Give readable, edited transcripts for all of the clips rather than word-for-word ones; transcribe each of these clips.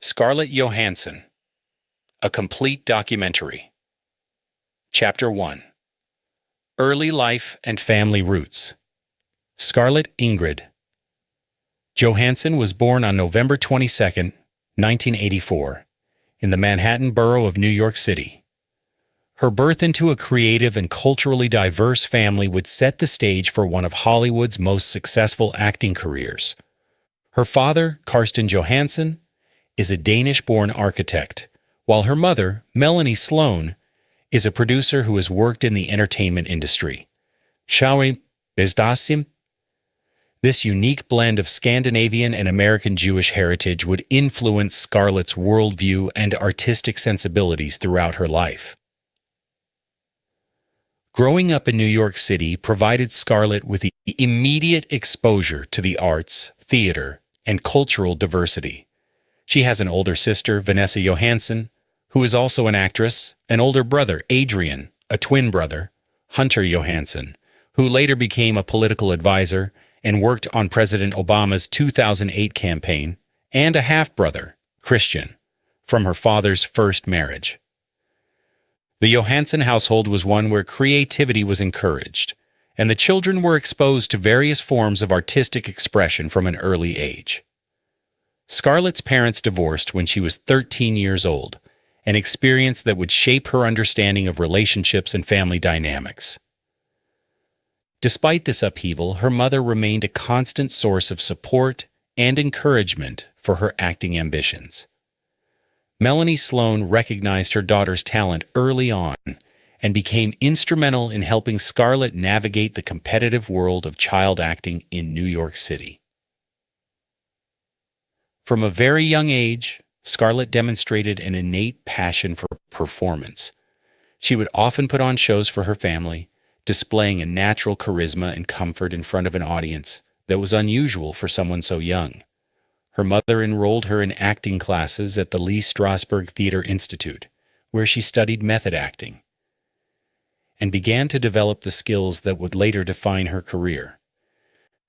Scarlett Johansson, a complete documentary. Chapter 1. Early Life and Family Roots. Scarlett Ingrid Johansson was born on November 22, 1984, in the Manhattan borough of New York City. Her birth into a creative and culturally diverse family would set the stage for one of Hollywood's most successful acting careers. Her father, Karsten Johansson, is a Danish-born architect, while her mother, Melanie Sloan, is a producer who has worked in the entertainment industry. Shall Bezdasim? This unique blend of Scandinavian and American Jewish heritage would influence Scarlett's worldview and artistic sensibilities throughout her life. Growing up in New York City provided Scarlett with the immediate exposure to the arts, theater, and cultural diversity. She has an older sister, Vanessa Johansson, who is also an actress, an older brother, Adrian, a twin brother, Hunter Johansson, who later became a political advisor and worked on President Obama's 2008 campaign, and a half-brother, Christian, from her father's first marriage. The Johansson household was one where creativity was encouraged, and the children were exposed to various forms of artistic expression from an early age. Scarlett's parents divorced when she was 13 years old, an experience that would shape her understanding of relationships and family dynamics. Despite this upheaval, her mother remained a constant source of support and encouragement for her acting ambitions. Melanie Sloan recognized her daughter's talent early on and became instrumental in helping Scarlett navigate the competitive world of child acting in New York City. From a very young age, Scarlett demonstrated an innate passion for performance. She would often put on shows for her family, displaying a natural charisma and comfort in front of an audience that was unusual for someone so young. Her mother enrolled her in acting classes at the Lee Strasberg Theater Institute, where she studied method acting, and began to develop the skills that would later define her career.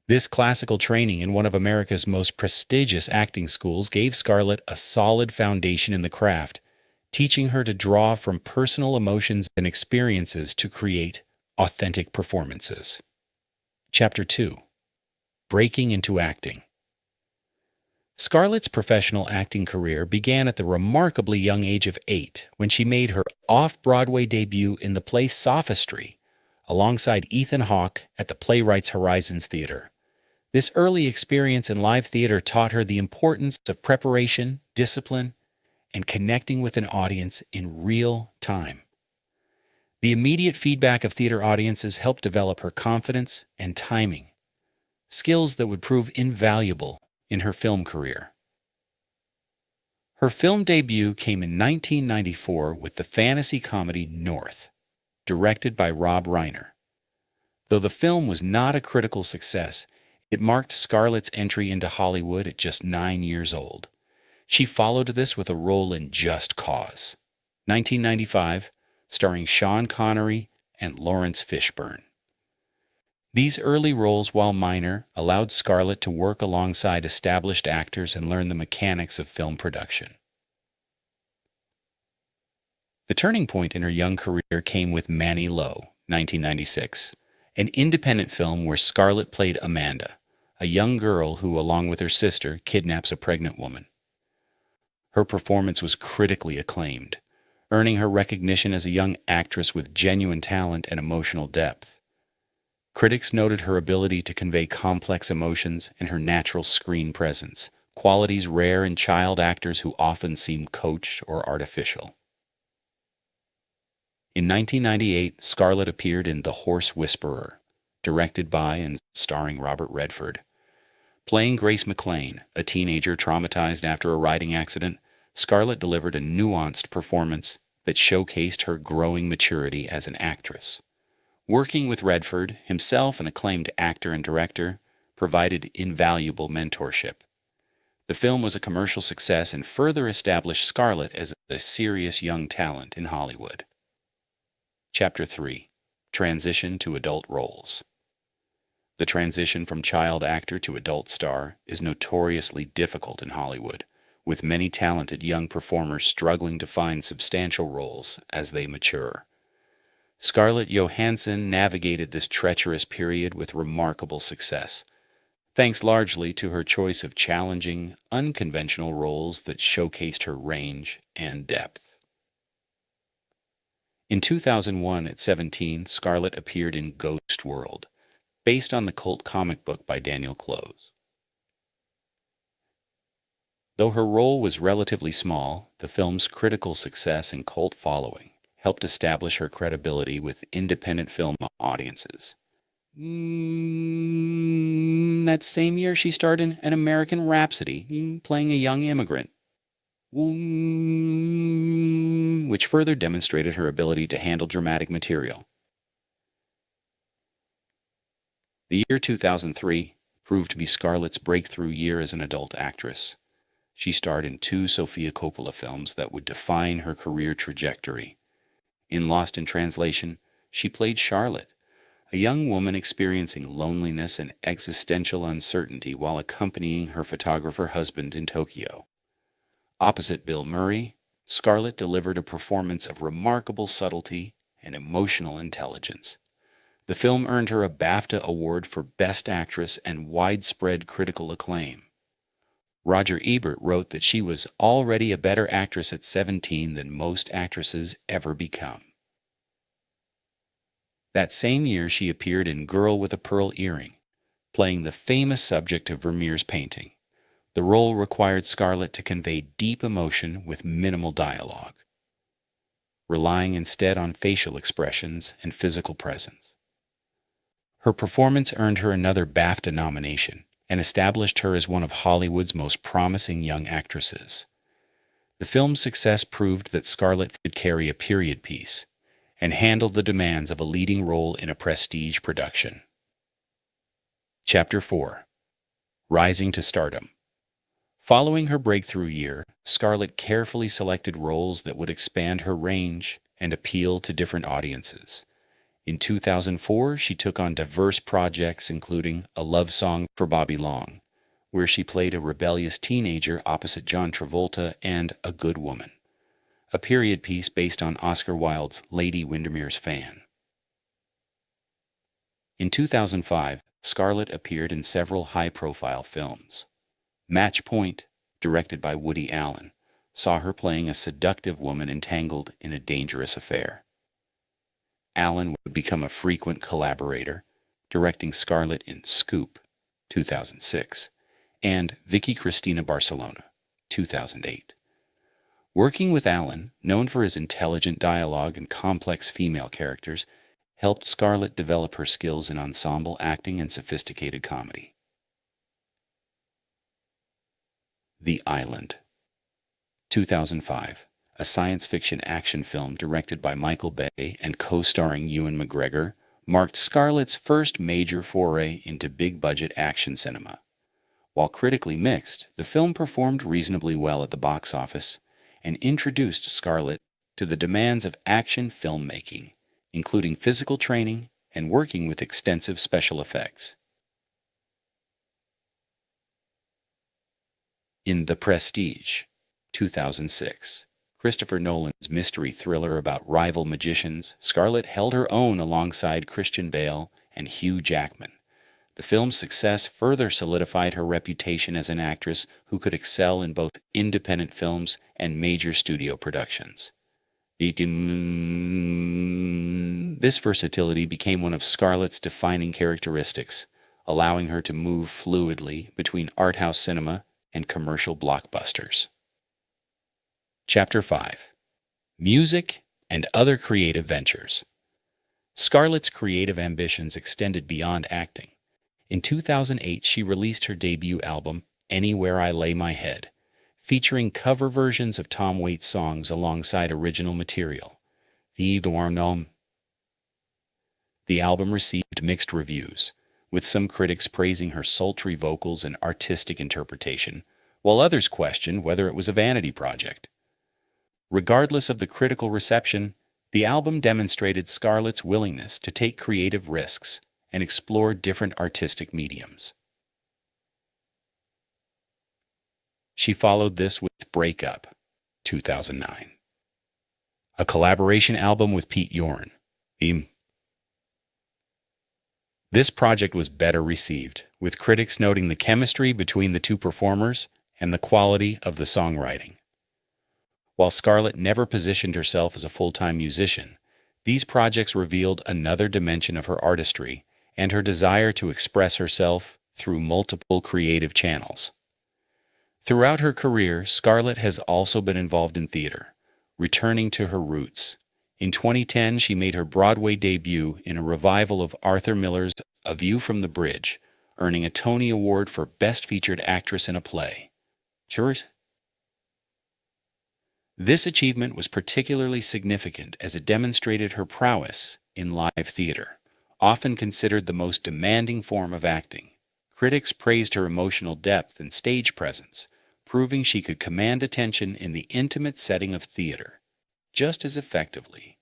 This classical training in one of America's most prestigious acting schools gave Scarlett a solid foundation in the craft, teaching her to draw from personal emotions and experiences to create authentic performances. Chapter 2. Breaking into Acting. Scarlett's professional acting career began at the remarkably young age of 8 when she made her off-Broadway debut in the play Sophistry, alongside Ethan Hawke at the Playwrights Horizons Theater. This early experience in live theater taught her the importance of preparation, discipline, and connecting with an audience in real time. The immediate feedback of theater audiences helped develop her confidence and timing, skills that would prove invaluable in her film career. Her film debut came in 1994 with the fantasy comedy North, directed by Rob Reiner. Though the film was not a critical success, it marked Scarlett's entry into Hollywood at just 9 years old. She followed this with a role in Just Cause, 1995, starring Sean Connery and Lawrence Fishburne. These early roles, while minor, allowed Scarlett to work alongside established actors and learn the mechanics of film production. The turning point in her young career came with Manny Lo, 1996, an independent film where Scarlett played Amanda, a young girl who, along with her sister, kidnaps a pregnant woman. Her performance was critically acclaimed, earning her recognition as a young actress with genuine talent and emotional depth. Critics noted her ability to convey complex emotions and her natural screen presence, qualities rare in child actors who often seem coached or artificial. In 1998, Scarlett appeared in The Horse Whisperer, directed by and starring Robert Redford. Playing Grace McLean, a teenager traumatized after a riding accident, Scarlett delivered a nuanced performance that showcased her growing maturity as an actress. Working with Redford, himself an acclaimed actor and director, provided invaluable mentorship. The film was a commercial success and further established Scarlett as a serious young talent in Hollywood. Chapter 3. Transition to Adult Roles. The transition from child actor to adult star is notoriously difficult in Hollywood, with many talented young performers struggling to find substantial roles as they mature. Scarlett Johansson navigated this treacherous period with remarkable success, thanks largely to her choice of challenging, unconventional roles that showcased her range and depth. In 2001, at 17, Scarlett appeared in Ghost World, based on the cult comic book by Daniel Clowes. Though her role was relatively small, the film's critical success and cult following helped establish her credibility with independent film audiences. That same year, she starred in An American Rhapsody, playing a young immigrant, which further demonstrated her ability to handle dramatic material. The year 2003 proved to be Scarlett's breakthrough year as an adult actress. She starred in 2 Sofia Coppola films that would define her career trajectory. In Lost in Translation, she played Charlotte, a young woman experiencing loneliness and existential uncertainty while accompanying her photographer husband in Tokyo. Opposite Bill Murray, Scarlett delivered a performance of remarkable subtlety and emotional intelligence. The film earned her a BAFTA Award for Best Actress and widespread critical acclaim. Roger Ebert wrote that she was already a better actress at 17 than most actresses ever become. That same year, she appeared in Girl with a Pearl Earring, playing the famous subject of Vermeer's painting. The role required Scarlett to convey deep emotion with minimal dialogue, relying instead on facial expressions and physical presence. Her performance earned her another BAFTA nomination and established her as one of Hollywood's most promising young actresses. The film's success proved that Scarlett could carry a period piece and handle the demands of a leading role in a prestige production. Chapter 4. Rising to Stardom. Following her breakthrough year, Scarlett carefully selected roles that would expand her range and appeal to different audiences. In 2004, she took on diverse projects including A Love Song for Bobby Long, where she played a rebellious teenager opposite John Travolta, and A Good Woman, a period piece based on Oscar Wilde's Lady Windermere's Fan. In 2005, Scarlett appeared in several high-profile films. Match Point, directed by Woody Allen, saw her playing a seductive woman entangled in a dangerous affair. Allen would become a frequent collaborator, directing Scarlett in Scoop, 2006, and Vicky Cristina Barcelona, 2008. Working with Allen, known for his intelligent dialogue and complex female characters, helped Scarlett develop her skills in ensemble acting and sophisticated comedy. The Island, 2005. A science fiction action film directed by Michael Bay and co-starring Ewan McGregor, marked Scarlett's first major foray into big-budget action cinema. While critically mixed, the film performed reasonably well at the box office and introduced Scarlett to the demands of action filmmaking, including physical training and working with extensive special effects. In The Prestige, 2006. Christopher Nolan's mystery thriller about rival magicians, Scarlett held her own alongside Christian Bale and Hugh Jackman. The film's success further solidified her reputation as an actress who could excel in both independent films and major studio productions. This versatility became one of Scarlett's defining characteristics, allowing her to move fluidly between art house cinema and commercial blockbusters. Chapter 5. Music and Other Creative Ventures. Scarlett's creative ambitions extended beyond acting. In 2008, she released her debut album, Anywhere I Lay My Head, featuring cover versions of Tom Waits songs alongside original material. The album received mixed reviews, with some critics praising her sultry vocals and artistic interpretation, while others questioned whether it was a vanity project. Regardless of the critical reception, the album demonstrated Scarlett's willingness to take creative risks and explore different artistic mediums. She followed this with Breakup, 2009, a collaboration album with Pete Yorn. This project was better received, with critics noting the chemistry between the two performers and the quality of the songwriting. While Scarlett never positioned herself as a full-time musician, these projects revealed another dimension of her artistry and her desire to express herself through multiple creative channels. Throughout her career, Scarlett has also been involved in theater, returning to her roots. In 2010, she made her Broadway debut in a revival of Arthur Miller's A View from the Bridge, earning a Tony Award for Best Featured Actress in a Play. This achievement was particularly significant as it demonstrated her prowess in live theater, often considered the most demanding form of acting. Critics praised her emotional depth and stage presence, proving she could command attention in the intimate setting of theater, just as effectively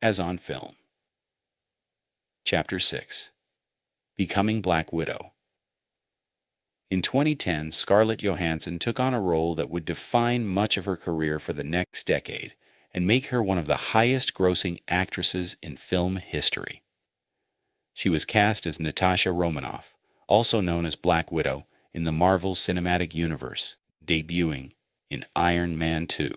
as on film. Chapter 6. Becoming Black Widow. In 2010, Scarlett Johansson took on a role that would define much of her career for the next decade and make her one of the highest-grossing actresses in film history. She was cast as Natasha Romanoff, also known as Black Widow, in the Marvel Cinematic Universe, debuting in Iron Man 2.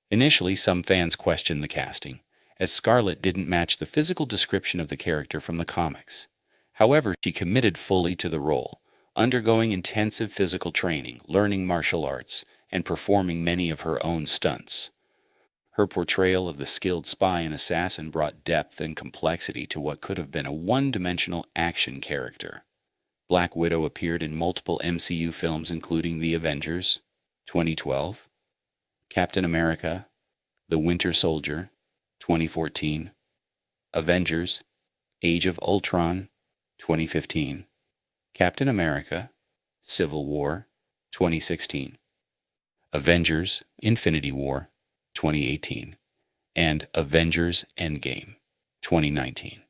Initially, some fans questioned the casting, as Scarlett didn't match the physical description of the character from the comics. However, she committed fully to the role, undergoing intensive physical training, learning martial arts, and performing many of her own stunts. Her portrayal of the skilled spy and assassin brought depth and complexity to what could have been a one-dimensional action character. Black Widow appeared in multiple MCU films including The Avengers, 2012, Captain America, The Winter Soldier, 2014, Avengers, Age of Ultron, 2015, Captain America, Civil War, 2016, Avengers, Infinity War, 2018, and Avengers Endgame, 2019.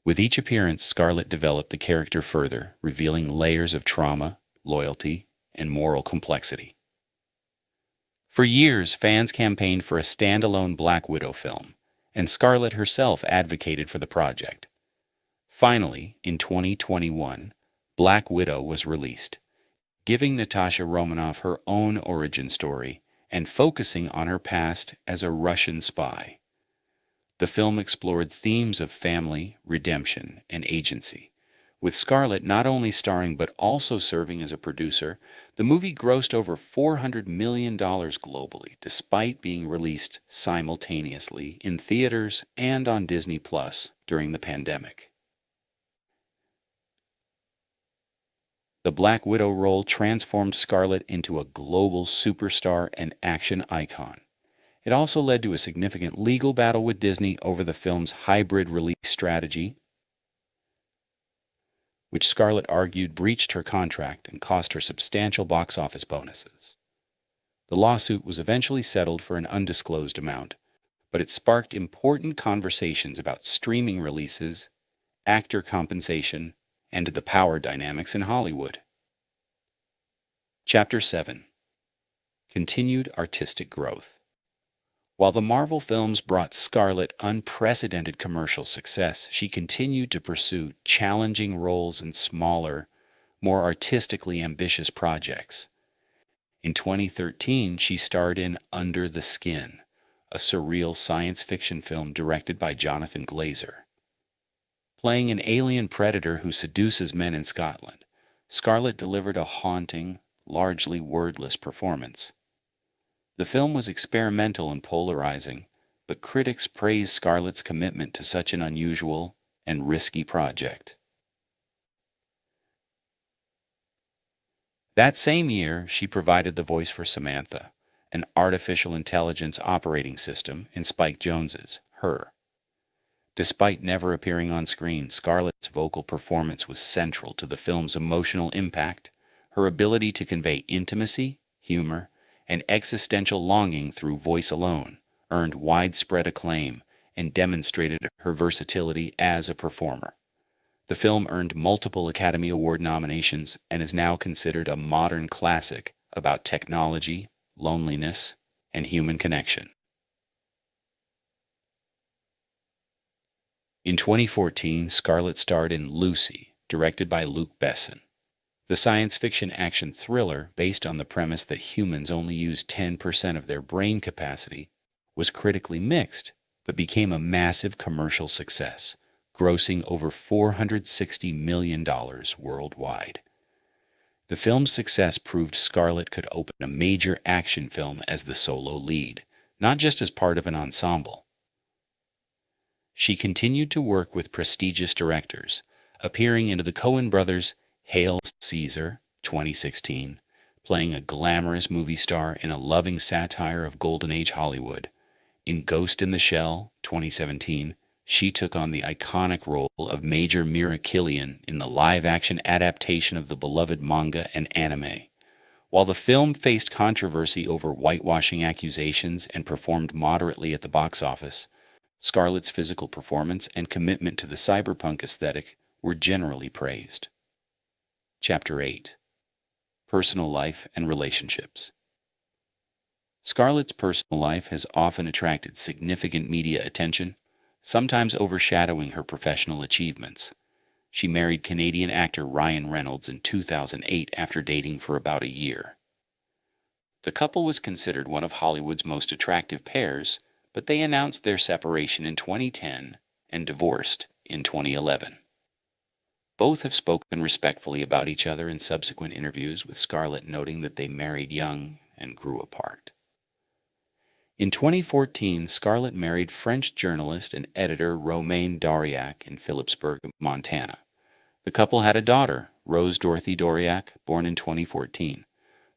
With each appearance, Scarlett developed the character further, revealing layers of trauma, loyalty, and moral complexity. For years, fans campaigned for a standalone Black Widow film, and Scarlett herself advocated for the project. Finally, in 2021, Black Widow was released, giving Natasha Romanoff her own origin story and focusing on her past as a Russian spy. The film explored themes of family, redemption, and agency. With Scarlett not only starring but also serving as a producer, the movie grossed over $400 million globally, despite being released simultaneously in theaters and on Disney Plus during the pandemic. The Black Widow role transformed Scarlett into a global superstar and action icon. It also led to a significant legal battle with Disney over the film's hybrid release strategy, which Scarlett argued breached her contract and cost her substantial box office bonuses. The lawsuit was eventually settled for an undisclosed amount, but it sparked important conversations about streaming releases, actor compensation, and the power dynamics in Hollywood. Chapter 7. Continued artistic growth. While the Marvel films brought Scarlett unprecedented commercial success, she continued to pursue challenging roles in smaller, more artistically ambitious projects. In 2013, she starred in Under the Skin, a surreal science fiction film directed by Jonathan Glazer. Playing an alien predator who seduces men in Scotland, Scarlett delivered a haunting, largely wordless performance. The film was experimental and polarizing, but critics praised Scarlett's commitment to such an unusual and risky project. That same year, she provided the voice for Samantha, an artificial intelligence operating system in Spike Jonze's Her. Despite never appearing on screen, Scarlett's vocal performance was central to the film's emotional impact. Her ability to convey intimacy, humor, and existential longing through voice alone earned widespread acclaim and demonstrated her versatility as a performer. The film earned multiple Academy Award nominations and is now considered a modern classic about technology, loneliness, and human connection. In 2014, Scarlett starred in Lucy, directed by Luc Besson. The science fiction action thriller, based on the premise that humans only use 10% of their brain capacity, was critically mixed, but became a massive commercial success, grossing over $460 million worldwide. The film's success proved Scarlett could open a major action film as the solo lead, not just as part of an ensemble. She continued to work with prestigious directors, appearing in the Coen brothers' Hail Caesar, 2016, playing a glamorous movie star in a loving satire of Golden Age Hollywood. In Ghost in the Shell, 2017, she took on the iconic role of Major Mira Killian in the live-action adaptation of the beloved manga and anime. While the film faced controversy over whitewashing accusations and performed moderately at the box office, Scarlett's physical performance and commitment to the cyberpunk aesthetic were generally praised. Chapter 8. Personal Life and Relationships. Scarlett's personal life has often attracted significant media attention, sometimes overshadowing her professional achievements. She married Canadian actor Ryan Reynolds in 2008 after dating for about a year. The couple was considered one of Hollywood's most attractive pairs, but they announced their separation in 2010 and divorced in 2011. Both have spoken respectfully about each other in subsequent interviews, with Scarlett noting that they married young and grew apart. In 2014, Scarlett married French journalist and editor Romain Dauriac in Phillipsburg, Montana. The couple had a daughter, Rose Dorothy Dauriac, born in 2014.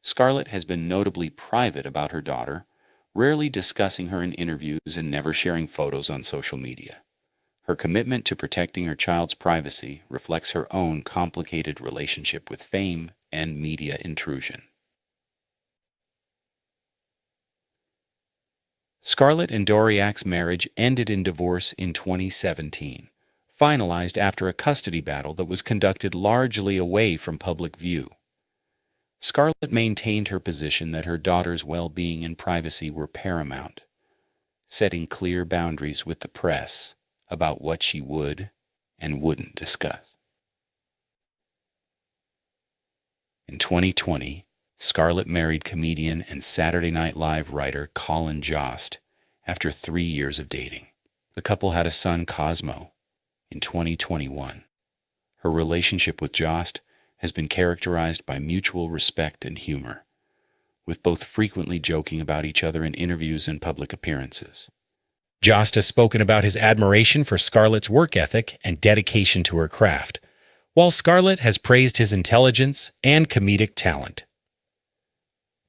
Scarlett has been notably private about her daughter, rarely discussing her in interviews and never sharing photos on social media. Her commitment to protecting her child's privacy reflects her own complicated relationship with fame and media intrusion. Scarlett and Dauriac's marriage ended in divorce in 2017, finalized after a custody battle that was conducted largely away from public view. Scarlett maintained her position that her daughter's well-being and privacy were paramount, setting clear boundaries with the press about what she would and wouldn't discuss. In 2020, Scarlett married comedian and Saturday Night Live writer Colin Jost after 3 years of dating. The couple had a son, Cosmo, in 2021. Her relationship with Jost has been characterized by mutual respect and humor, with both frequently joking about each other in interviews and public appearances. Jost has spoken about his admiration for Scarlett's work ethic and dedication to her craft, while Scarlett has praised his intelligence and comedic talent.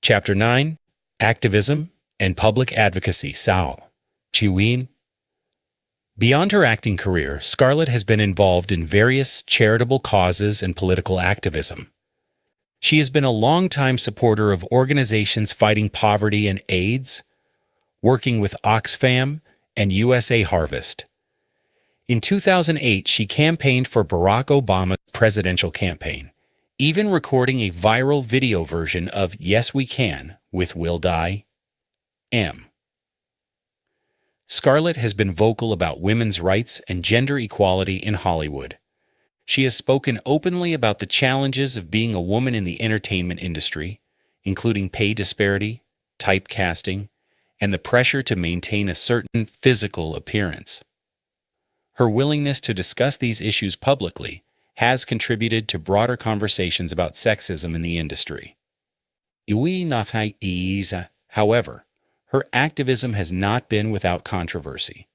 Chapter 9. Activism and Public Advocacy. Sao. Chiwin. Beyond her acting career, Scarlett has been involved in various charitable causes and political activism. She has been a longtime supporter of organizations fighting poverty and AIDS, working with Oxfam and USA Harvest. In 2008, she campaigned for Barack Obama's presidential campaign, even recording a viral video version of Yes We Can with Will Die M. Scarlett has been vocal about women's rights and gender equality in Hollywood. She has spoken openly about the challenges of being a woman in the entertainment industry, including pay disparity, typecasting, and the pressure to maintain a certain physical appearance. Her willingness to discuss these issues publicly has contributed to broader conversations about sexism in the industry. However, her activism has not been without controversy.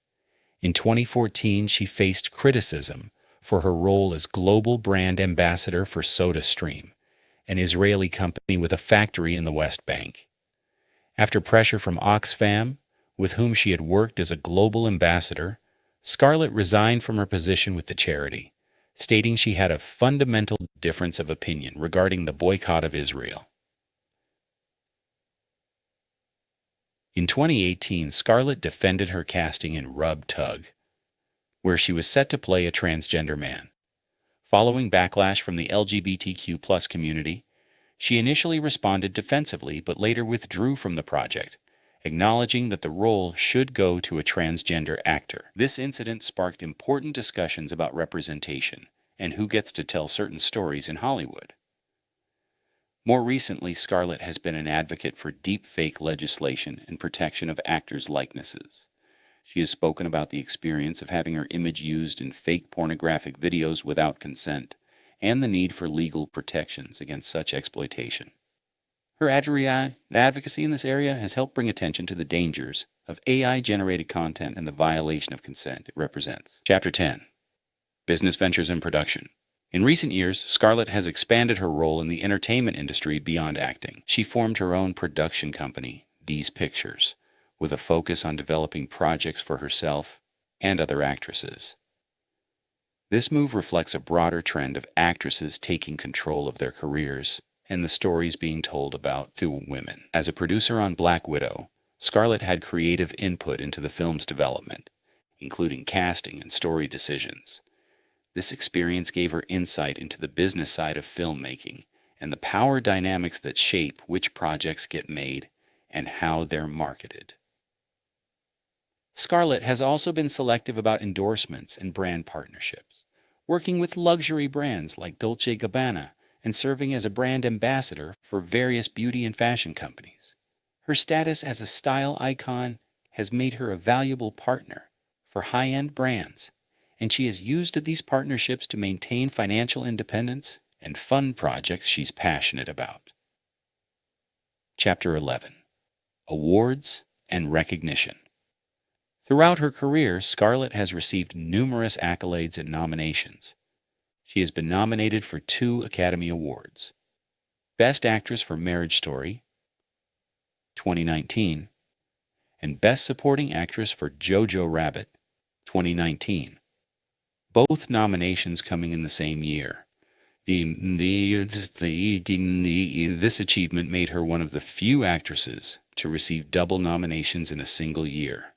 In 2014, she faced criticism for her role as global brand ambassador for SodaStream, an Israeli company with a factory in the West Bank. After pressure from Oxfam, with whom she had worked as a global ambassador, Scarlett resigned from her position with the charity, stating she had a fundamental difference of opinion regarding the boycott of Israel. In 2018, Scarlett defended her casting in Rub Tug, where she was set to play a transgender man. Following backlash from the LGBTQ community, she initially responded defensively but later withdrew from the project, acknowledging that the role should go to a transgender actor. This incident sparked important discussions about representation and who gets to tell certain stories in Hollywood. More recently, Scarlett has been an advocate for deepfake legislation and protection of actors' likenesses. She has spoken about the experience of having her image used in fake pornographic videos without consent, and the need for legal protections against such exploitation. Her advocacy in this area has helped bring attention to the dangers of AI-generated content and the violation of consent it represents. Chapter 10. Business Ventures and Production. In recent years, Scarlett has expanded her role in the entertainment industry beyond acting. She formed her own production company, These Pictures, with a focus on developing projects for herself and other actresses. This move reflects a broader trend of actresses taking control of their careers and the stories being told about through women. As a producer on Black Widow, Scarlett had creative input into the film's development, including casting and story decisions. This experience gave her insight into the business side of filmmaking and the power dynamics that shape which projects get made and how they're marketed. Scarlett has also been selective about endorsements and brand partnerships, working with luxury brands like Dolce & Gabbana and serving as a brand ambassador for various beauty and fashion companies. Her status as a style icon has made her a valuable partner for high-end brands, and she has used these partnerships to maintain financial independence and fund projects she's passionate about. Chapter 11. Awards and Recognition. Throughout her career, Scarlett has received numerous accolades and nominations. She has been nominated for 2 Academy Awards: Best Actress for Marriage Story, 2019, and Best Supporting Actress for Jojo Rabbit, 2019. Both nominations coming in the same year. This achievement made her one of the few actresses to receive double nominations in a single year.